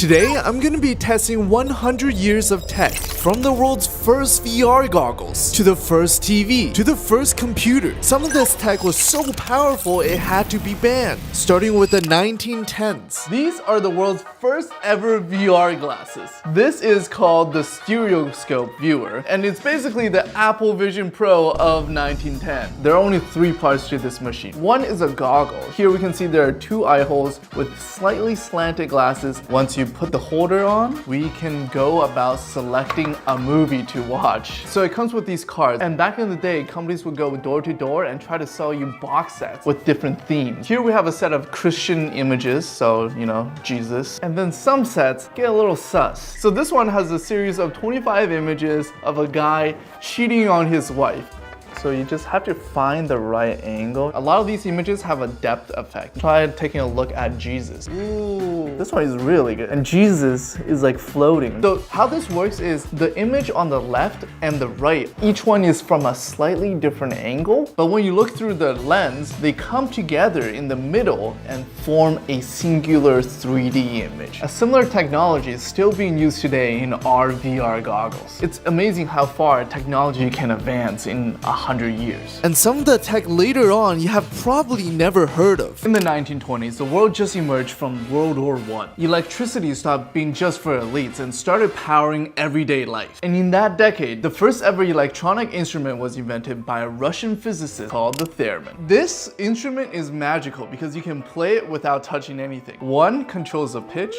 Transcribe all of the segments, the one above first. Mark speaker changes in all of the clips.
Speaker 1: Today, I'm gonna be testing 100 years of tech, from the world's first VR goggles, to the first TV, to the first computer. Some of this tech was so powerful it had to be banned, starting with the 1910s. These are the world's first ever VR glasses. This is called the stereoscope viewer, and it's basically the Apple Vision Pro of 1910. There are only 3 parts to this machine. One is a goggle. Here we can see there are 2 eye holes with slightly slanted glasses. Once you put the holder on, we can go about selecting a movie to watch. So it comes with these cards, and back in the day, companies would go door to door and try to sell you box sets with different themes. Here we have a set of Christian images, so you know, Jesus. And then some sets get a little sus. So this one has a series of 25 images of a guy cheating on his wife. So you just have to find the right angle. A lot of these images have a depth effect. Try taking a look at Jesus. Ooh, this one is really good. And Jesus is like floating. So how this works is the image on the left and the right, each one is from a slightly different angle. But when you look through the lens, they come together in the middle and form a singular 3D image. A similar technology is still being used today in our VR goggles. It's amazing how far technology can advance in 100 years. And some of the tech later on you have probably never heard of. In the 1920s, the world just emerged from World War I. Electricity stopped being just for elites and started powering everyday life. And in that decade, the first ever electronic instrument was invented by a Russian physicist called the theremin. This instrument is magical because you can play it without touching anything. One controls the pitch,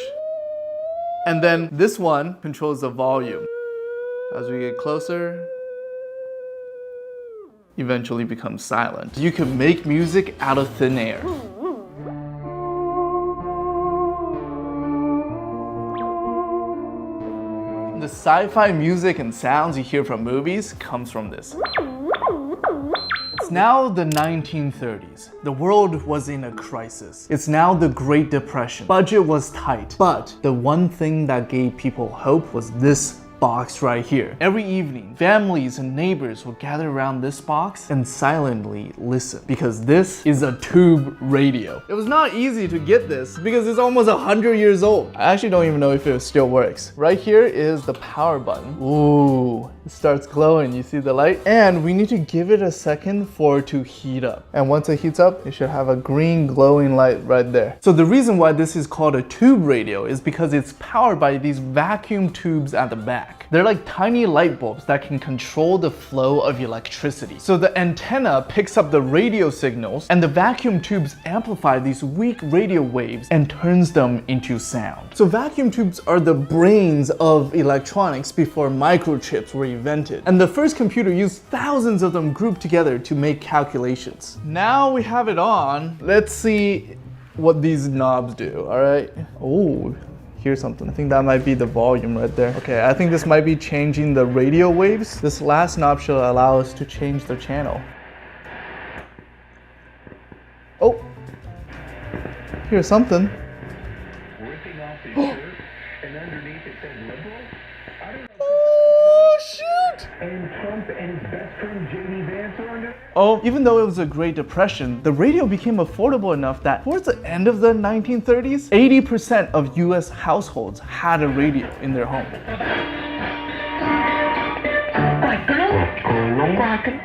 Speaker 1: and then this one controls the volume. As we get closer, eventually becomes silent. You can make music out of thin air. The sci-fi music and sounds you hear from movies comes from this. It's now the 1930s. The world was in a crisis. It's now the Great Depression. Budget was tight, but the one thing that gave people hope was this box right here. Every evening, families and neighbors will gather around this box and silently listen, because this is a tube radio. It was not easy to get this because it's almost 100 years old. I actually don't even know if it still works. Right here is the power button. Ooh, it starts glowing. You see the light? And we need to give it a second for it to heat up. And once it heats up, it should have a green glowing light right there. So the reason why this is called a tube radio is because it's powered by these vacuum tubes at the back. They're like tiny light bulbs that can control the flow of electricity. So the antenna picks up the radio signals, and the vacuum tubes amplify these weak radio waves and turns them into sound. So vacuum tubes are the brains of electronics before microchips were invented. And the first computer used thousands of them grouped together to make calculations. Now we have it on. Let's see what these knobs do, all right? Oh. Here's something. I think that might be the volume right there. Okay, I think this might be changing the radio waves. This last knob should allow us to change the channel. Oh, here's something.
Speaker 2: Ripping off his shirt, and underneath it said liberal. I don't know.
Speaker 1: Oh, shoot!
Speaker 2: And Trump and his best friend J.D. Vance are under.
Speaker 1: Oh, even though it was a Great Depression, the radio became affordable enough that towards the end of the 1930s, 80% of US households had a radio in their home.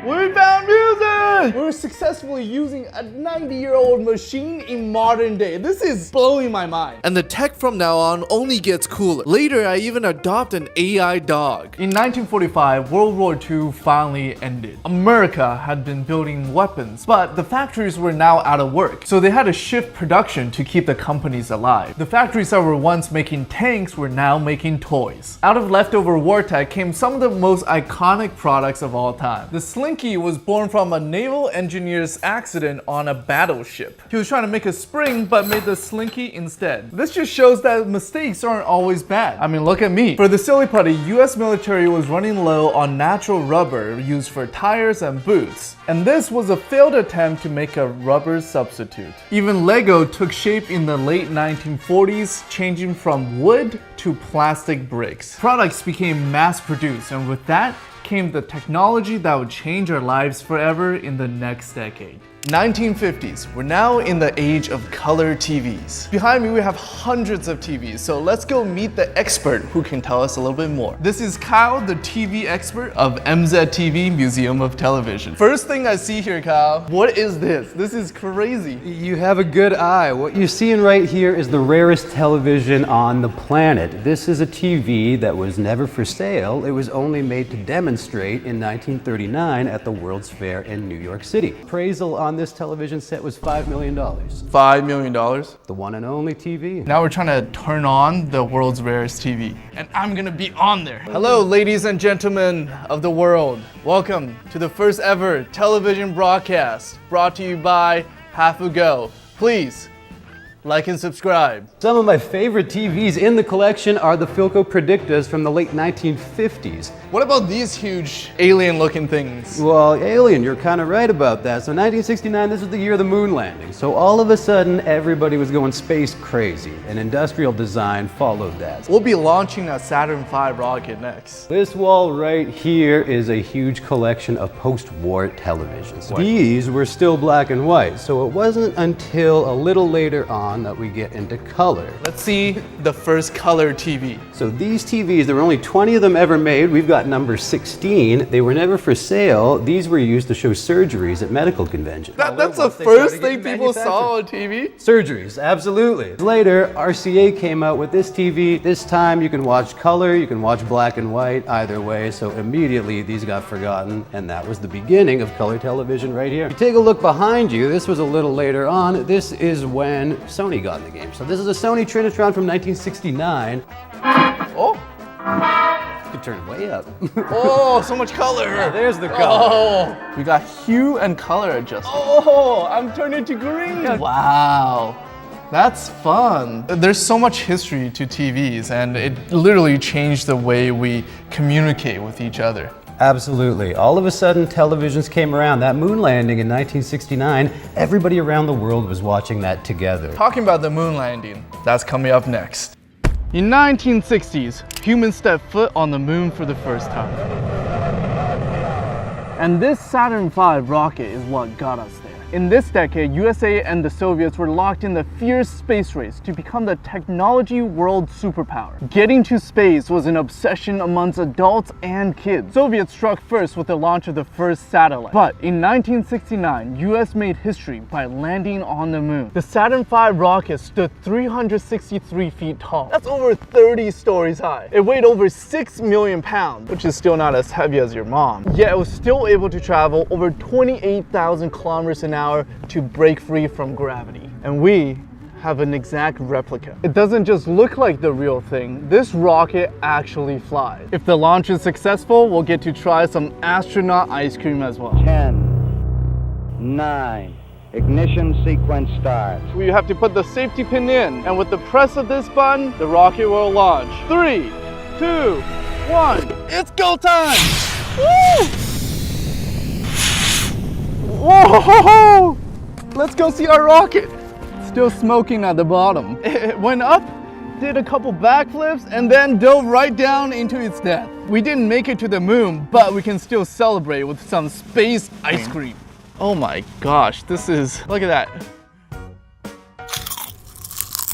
Speaker 1: We found music! We're successfully using a 90-year-old machine in modern day. This is blowing my mind. And the tech from now on only gets cooler. Later, I even adopt an AI dog. In 1945, World War II finally ended. America had been building weapons, but the factories were now out of work. So they had to shift production to keep the companies alive. The factories that were once making tanks were now making toys. Out of leftover war tech came some of the most iconic products of all time. The Slinky was born from a naval engineer's accident on a battleship. He was trying to make a spring, but made the Slinky instead. This just shows that mistakes aren't always bad. I mean, look at me. For the silly putty, US military was running low on natural rubber used for tires and boots. And this was a failed attempt to make a rubber substitute. Even Lego took shape in the late 1940s, changing from wood to plastic bricks. Products became mass-produced, and with that came the technology that would change our lives forever in the next decade. 1950s, we're now in the age of color TVs. Behind me we have hundreds of TVs, so let's go meet the expert who can tell us a little bit more. This is Kyle, the TV expert of MZTV Museum of Television. First thing I see here, Kyle, what is this? This is crazy.
Speaker 3: You have a good eye. What you're seeing right here is the rarest television on the planet. This is a TV that was never for sale. It was only made to demonstrate in 1939 at the World's Fair in New York City. Appraisal on this television set was $5 million.
Speaker 1: $5 million?
Speaker 3: The one and only TV.
Speaker 1: Now we're trying to turn on the world's rarest TV, and I'm gonna be on there. Hello, ladies and gentlemen of the world. Welcome to the first ever television broadcast brought to you by Hafu Go. Please, like and subscribe.
Speaker 3: Some of my favorite TVs in the collection are the Philco Predictas from the late 1950s.
Speaker 1: What about these huge alien-looking things?
Speaker 3: Well, alien, you're kind of right about that. So 1969, this was the year of the moon landing. So all of a sudden, everybody was going space crazy, and industrial design followed that.
Speaker 1: We'll be launching a Saturn V rocket next.
Speaker 3: This wall right here is a huge collection of post-war televisions. These were still black and white, so it wasn't until a little later on that we get into color.
Speaker 1: Let's see the first color TV.
Speaker 3: So these TVs, there were only 20 of them ever made. We've got number 16. They were never for sale. These were used to show surgeries at medical conventions.
Speaker 1: That's the first thing people saw on TV?
Speaker 3: Surgeries, absolutely. Later, RCA came out with this TV. This time you can watch color, you can watch black and white, either way. So immediately these got forgotten, and that was the beginning of color television right here. If you take a look behind you, this was a little later on. This is when Sony got in the game. So this is a Sony Trinitron from 1969.
Speaker 1: Oh!
Speaker 3: You can turn it way up.
Speaker 1: Oh, so much color!
Speaker 3: Yeah, there's the color.
Speaker 1: Oh, we got hue and color adjustment. Oh, I'm turning to green. Wow. That's fun. There's so much history to TVs, and it literally changed the way we communicate with each other.
Speaker 3: Absolutely. All of a sudden, televisions came around. That moon landing in 1969, everybody around the world was watching that together.
Speaker 1: Talking about the moon landing, that's coming up next. In 1960s, humans stepped foot on the moon for the first time. And this Saturn V rocket is what got us there. In this decade, USA and the Soviets were locked in the fierce space race to become the technology world superpower. Getting to space was an obsession amongst adults and kids. Soviets struck first with the launch of the first satellite. But in 1969, US made history by landing on the moon. The Saturn V rocket stood 363 feet tall. That's over 30 stories high. It weighed over 6 million pounds, which is still not as heavy as your mom. Yet it was still able to travel over 28,000 kilometers an hour to break free from gravity. And we have an exact replica. It doesn't just look like the real thing. This rocket actually flies. If the launch is successful, we'll get to try some astronaut ice cream as well.
Speaker 4: 10, 9, ignition sequence starts.
Speaker 1: We have to put the safety pin in, and with the press of this button, the rocket will launch. 3, 2, 1, it's go time! Woo! Whoa! Let's go see our rocket. Still smoking at the bottom. It went up, did a couple backflips, and then dove right down into its death. We didn't make it to the moon, but we can still celebrate with some space ice cream. Oh my gosh, this is, look at that.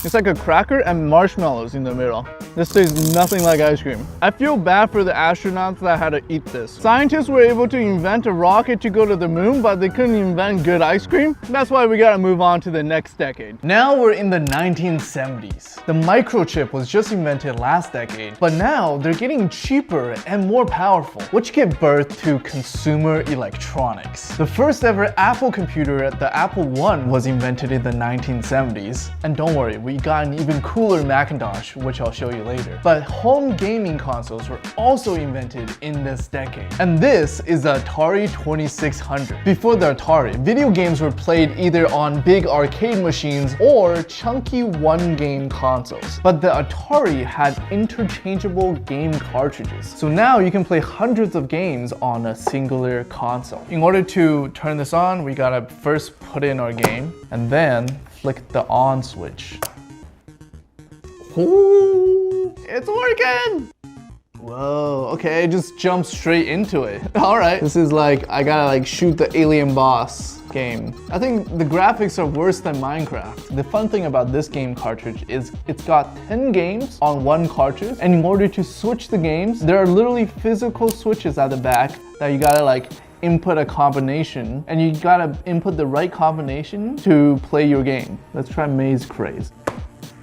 Speaker 1: It's like a cracker and marshmallows in the middle. This tastes nothing like ice cream. I feel bad for the astronauts that had to eat this. Scientists were able to invent a rocket to go to the moon, but they couldn't invent good ice cream. That's why we gotta move on to the next decade. Now we're in the 1970s. The microchip was just invented last decade, but now they're getting cheaper and more powerful, which give birth to consumer electronics. The first ever Apple computer, the Apple I, was invented in the 1970s. And don't worry, we got an even cooler Macintosh, which I'll show you later. But home gaming consoles were also invented in this decade. And this is the Atari 2600. Before the Atari, video games were played either on big arcade machines or chunky one-game consoles. But the Atari had interchangeable game cartridges. So now you can play hundreds of games on a singular console. In order to turn this on, we gotta first put in our game and then flick the on switch. Ooh, it's working! Whoa, okay, just jump straight into it. All right. This is like, I gotta like shoot the alien boss game. I think the graphics are worse than Minecraft. The fun thing about this game cartridge is it's got 10 games on one cartridge, and in order to switch the games, there are literally physical switches at the back that you gotta like input a combination, and you gotta input the right combination to play your game. Let's try Maze Craze.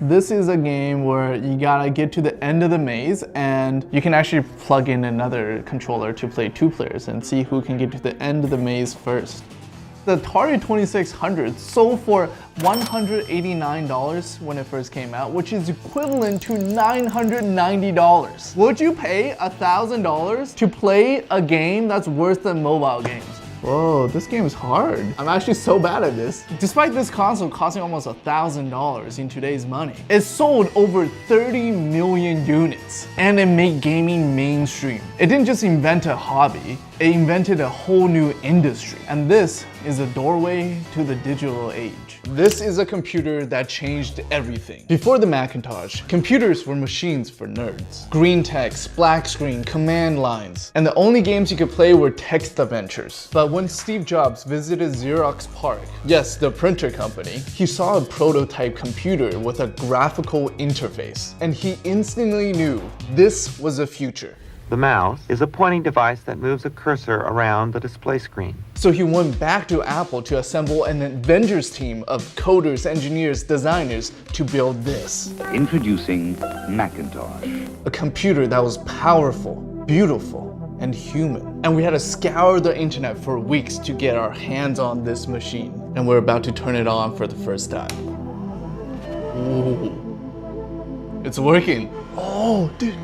Speaker 1: This is a game where you gotta get to the end of the maze, and you can actually plug in another controller to play 2 players and see who can get to the end of the maze first. The Atari 2600 sold for $189 when it first came out, which is equivalent to $990. Would you pay $1,000 to play a game that's worse than mobile games? Whoa, this game is hard. I'm actually so bad at this. Despite this console costing almost $1,000 in today's money, it sold over 30 million units, and it made gaming mainstream. It didn't just invent a hobby, it invented a whole new industry. And this is a doorway to the digital age. This is a computer that changed everything. Before the Macintosh, computers were machines for nerds. Green text, black screen, command lines, and the only games you could play were text adventures. But when Steve Jobs visited Xerox PARC, yes, the printer company, he saw a prototype computer with a graphical interface, and he instantly knew this was the future.
Speaker 5: The mouse is a pointing device that moves a cursor around the display screen.
Speaker 1: So he went back to Apple to assemble an Avengers team of coders, engineers, designers to build this.
Speaker 6: Introducing Macintosh.
Speaker 1: A computer that was powerful, beautiful, and human. And we had to scour the internet for weeks to get our hands on this machine. And we're about to turn it on for the first time. Ooh. It's working. Oh, dude.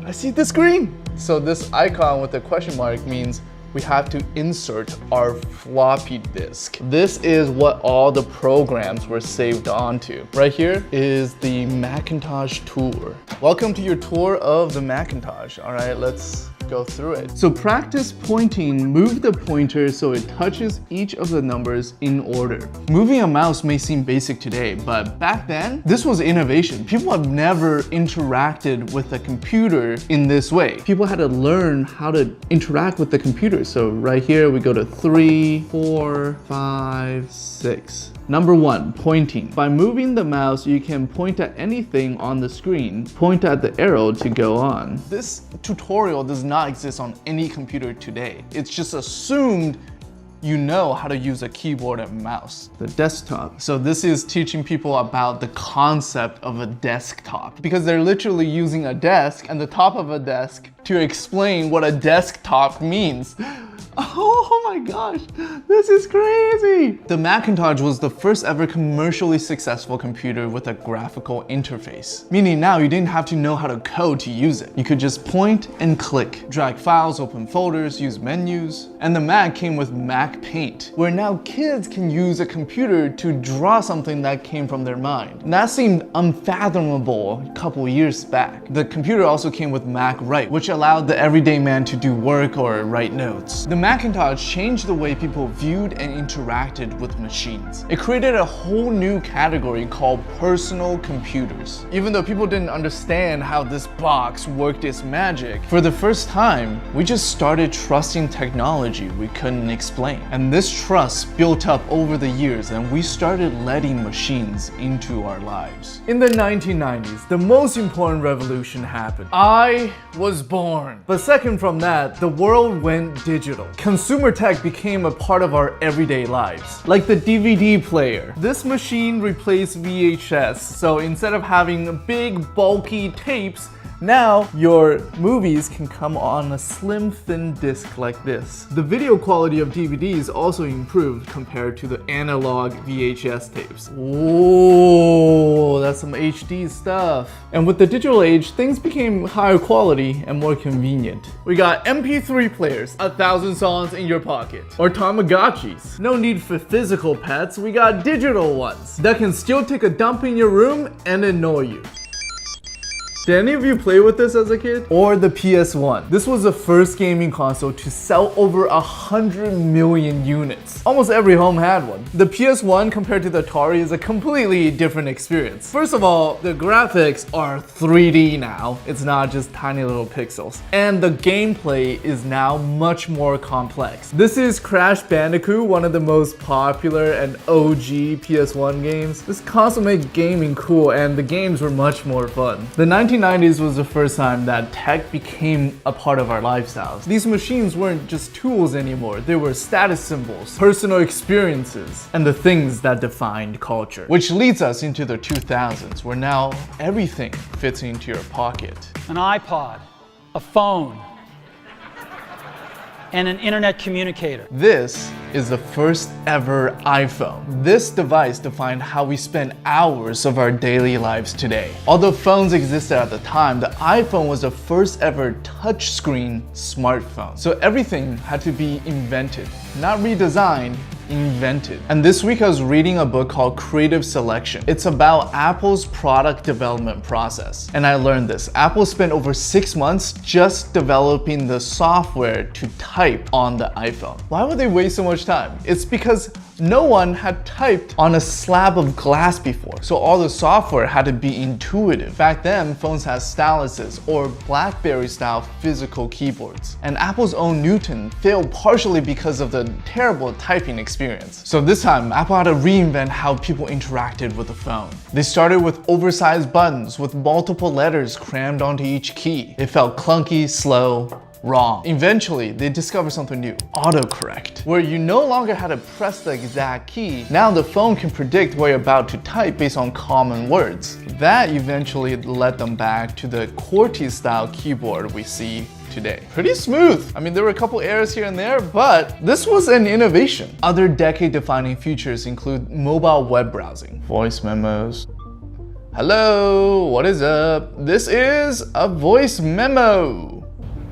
Speaker 1: I see the screen. So this icon with the question mark means we have to insert our floppy disk. This is what all the programs were saved onto. Right here is the Macintosh tour. Welcome to your tour of the Macintosh. All right, let's go through it. So practice pointing, move the pointer so it touches each of the numbers in order. Moving a mouse may seem basic today, but back then, this was innovation. People have never interacted with a computer in this way. People had to learn how to interact with the computer. So right here, we go to 3, 4, 5, 6. Number 1, pointing. By moving the mouse, you can point at anything on the screen. Point at the arrow to go on. This tutorial does not exist on any computer today. It's just assumed you know how to use a keyboard and mouse. The desktop. So this is teaching people about the concept of a desktop, because they're literally using a desk and the top of a desk to explain what a desktop means. Oh my gosh, this is crazy! The Macintosh was the first ever commercially successful computer with a graphical interface. Meaning now you didn't have to know how to code to use it. You could just point and click, drag files, open folders, use menus. And the Mac came with Mac Paint, where now kids can use a computer to draw something that came from their mind. And that seemed unfathomable a couple years back. The computer also came with Mac Write, which allowed the everyday man to do work or write notes. The Macintosh changed the way people viewed and interacted with machines. It created a whole new category called personal computers. Even though people didn't understand how this box worked its magic, for the first time, we just started trusting technology we couldn't explain. And this trust built up over the years, and we started letting machines into our lives. In the 1990s, the most important revolution happened. I was born. But second from that, the world went digital. Consumer tech became a part of our everyday lives, like the DVD player. This machine replaced VHS, so instead of having big, bulky tapes, now your movies can come on a slim, thin disc like this. The video quality of DVDs also improved compared to the analog VHS tapes. Whoa, that's some HD stuff. And with the digital age, things became higher quality and more convenient. We got MP3 players, 1,000 songs in your pocket. Or Tamagotchis. No need for physical pets, we got digital ones that can still take a dump in your room and annoy you. Did any of you play with this as a kid? Or the PS1. This was the first gaming console to sell over 100 million units. Almost every home had one. The PS1 compared to the Atari is a completely different experience. First of all, the graphics are 3D now. It's not just tiny little pixels. And the gameplay is now much more complex. This is Crash Bandicoot, one of the most popular and OG PS1 games. This console made gaming cool and the games were much more fun. The 1990s was the first time that tech became a part of our lifestyles. These machines weren't just tools anymore. They were status symbols, personal experiences, and the things that defined culture. Which leads us into the 2000s, where now everything fits into your pocket.
Speaker 7: An iPod, a phone, and an internet communicator.
Speaker 1: This is the first ever iPhone. This device defined how we spend hours of our daily lives today. Although phones existed at the time, the iPhone was the first ever touchscreen smartphone. So everything had to be invented, not redesigned, invented. And this week I was reading a book called Creative Selection. It's about Apple's product development process. And I learned this. Apple spent over 6 months just developing the software to type on the iPhone. Why would they waste so much time? It's because no one had typed on a slab of glass before, so all the software had to be intuitive. Back then, phones had styluses or BlackBerry-style physical keyboards. And Apple's own Newton failed partially because of the terrible typing experience. So this time, Apple had to reinvent how people interacted with the phone. They started with oversized buttons with multiple letters crammed onto each key. It felt clunky, slow, wrong. Eventually, they discovered something new, autocorrect, where you no longer had to press the exact key. Now the phone can predict what you're about to type based on common words. That eventually led them back to the QWERTY-style keyboard we see today. Pretty smooth. I mean, there were a couple errors here and there, but this was an innovation. Other decade-defining features include mobile web browsing, voice memos. Hello, what is up? This is a voice memo.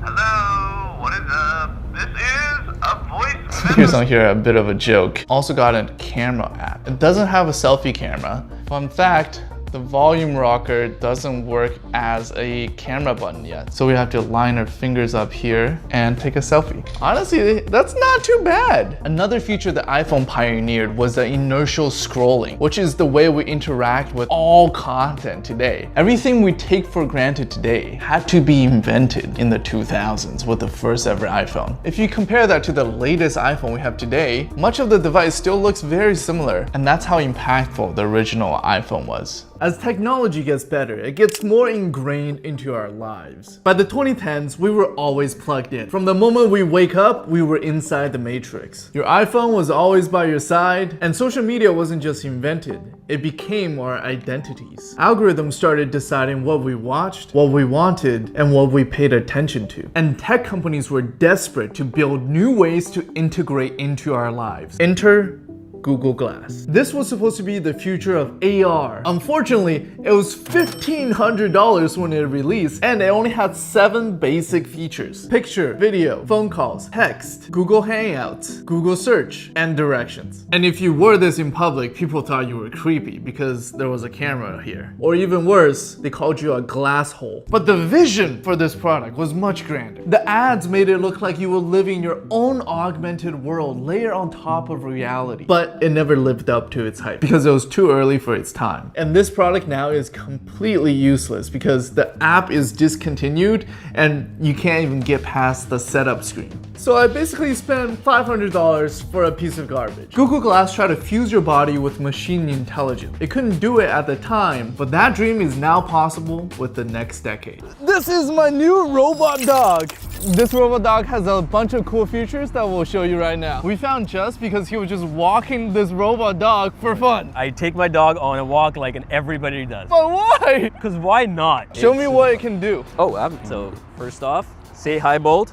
Speaker 5: Hello, what is up? This is a voice
Speaker 1: Here's on here a bit of a joke. Also got a camera app. It doesn't have a selfie camera. Fun fact, the volume rocker doesn't work as a camera button yet. So we have to line our fingers up here and take a selfie. Honestly, that's not too bad. Another feature the iPhone pioneered was the inertial scrolling, which is the way we interact with all content today. Everything we take for granted today had to be invented in the 2000s with the first ever iPhone. If you compare that to the latest iPhone we have today, much of the device still looks very similar, and that's how impactful the original iPhone was. As technology gets better, it gets more ingrained into our lives. By the 2010s, we were always plugged in. From the moment we wake up, we were inside the matrix. Your iPhone was always by your side, and social media wasn't just invented, it became our identities. Algorithms started deciding what we watched, what we wanted, and what we paid attention to. And tech companies were desperate to build new ways to integrate into our lives. Enter Google Glass. This was supposed to be the future of AR. Unfortunately, it was $1,500 when it released, and it only had 7 basic features: picture, video, phone calls, text, Google Hangouts, Google Search, and directions. And if you wore this in public, people thought you were creepy because there was a camera here. Or even worse, they called you a glass hole. But the vision for this product was much grander. The ads made it look like you were living your own augmented world layered on top of reality. But it never lived up to its hype because it was too early for its time. And this product now is completely useless because the app is discontinued and you can't even get past the setup screen. So I basically spent $500 for a piece of garbage. Google Glass tried to fuse your body with machine intelligence. It couldn't do it at the time, but that dream is now possible with the next decade. This is my new robot dog. This robot dog has a bunch of cool features that we'll show you right now. We found Just because he was just walking this robot dog for fun.
Speaker 8: I take my dog on a walk like everybody does.
Speaker 1: But why?
Speaker 8: Because why not?
Speaker 1: Show me what it can do.
Speaker 8: Oh, so first off, say hi, Bolt.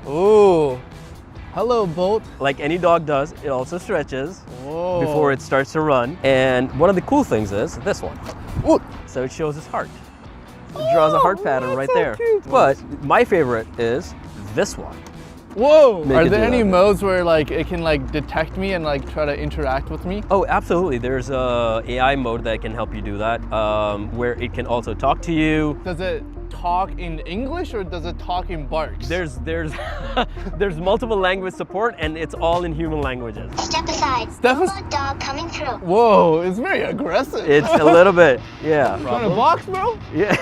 Speaker 1: Ooh. Hello, Bolt.
Speaker 8: Like any dog does, it also stretches
Speaker 1: Whoa.
Speaker 8: before it starts to run. And one of the cool things is this one.
Speaker 1: Ooh.
Speaker 8: So it shows his heart. It draws a heart pattern right
Speaker 1: so
Speaker 8: there.
Speaker 1: cute.
Speaker 8: But my favorite is this one.
Speaker 1: Whoa!
Speaker 8: Make
Speaker 1: Are
Speaker 8: it
Speaker 1: there
Speaker 8: do
Speaker 1: any
Speaker 8: that.
Speaker 1: modes where like it can like detect me and like try to interact with me?
Speaker 8: Oh, absolutely. There's a AI mode that can help you do that, where it can also talk to you.
Speaker 1: Does it talk in English or does it talk in barks?
Speaker 8: There's there's multiple language support, and it's all in human languages.
Speaker 9: Step aside.
Speaker 1: Step as-
Speaker 9: Robot dog coming through.
Speaker 1: Whoa, it's very aggressive.
Speaker 8: It's a little bit, yeah.
Speaker 1: Trying to box, bro?
Speaker 8: Yeah.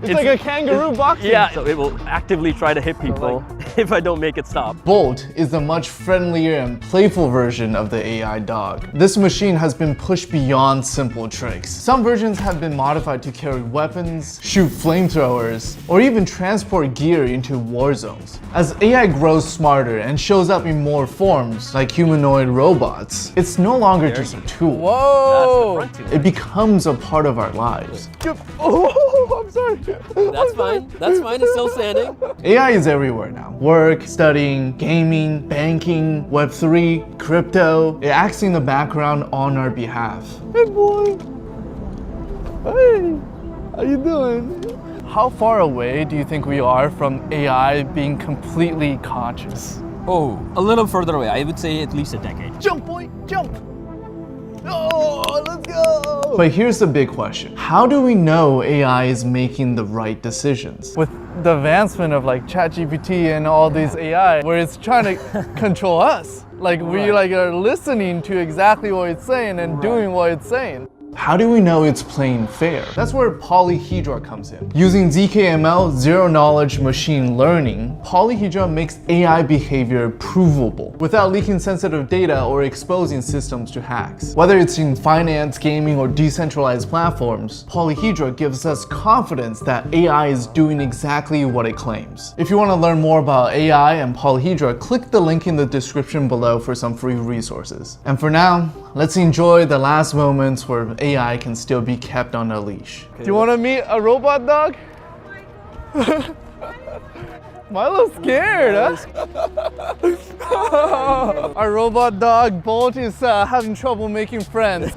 Speaker 1: It's like a kangaroo boxing.
Speaker 8: Yeah, so it will actively try to hit people if I don't make it stop.
Speaker 1: Bolt is a much friendlier and playful version of the AI dog. This machine has been pushed beyond simple tricks. Some versions have been modified to carry weapons, shoot flamethrowers, or even transport gear into war zones. As AI grows smarter and shows up in more forms, like humanoid robots, it's no longer just a tool.
Speaker 8: Whoa! That's the front
Speaker 1: It becomes a part of our lives.
Speaker 8: Oh, I'm sorry. That's fine. That's fine. It's still standing.
Speaker 1: AI is everywhere now. Work, studying, gaming, banking, Web3, crypto. It acts in the background on our behalf. Hey boy. Hey, how you doing? How far away do you think we are from AI being completely conscious?
Speaker 8: Oh, a little further away. I would say at least a decade.
Speaker 1: Jump, boy, jump! Oh, let's go! But here's the big question. How do we know AI is making the right decisions? With the advancement of like ChatGPT and all these AI, where it's trying to control us. Like we like are listening to exactly what it's saying and doing what it's saying. How do we know it's playing fair? That's where polyhedra comes in. Using ZKML, zero-knowledge machine learning, polyhedra makes AI behavior provable without leaking sensitive data or exposing systems to hacks. Whether it's in finance, gaming, or decentralized platforms, polyhedra gives us confidence that AI is doing exactly what it claims. If you want to learn more about AI and polyhedra, click the link in the description below for some free resources. And for now, let's enjoy the last moments where AI can still be kept on a leash. Do you want to meet a robot dog? Milo's scared, huh? Our robot dog, Bolt, is having trouble making friends.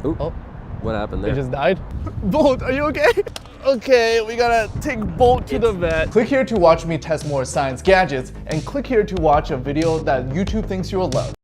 Speaker 8: Ooh,
Speaker 1: Oh,
Speaker 8: what happened
Speaker 1: he
Speaker 8: there?
Speaker 1: just died. Bolt, are you okay? Okay, we gotta take Bolt to the vet. Click here to watch me test more science gadgets, and click here to watch a video that YouTube thinks you will love.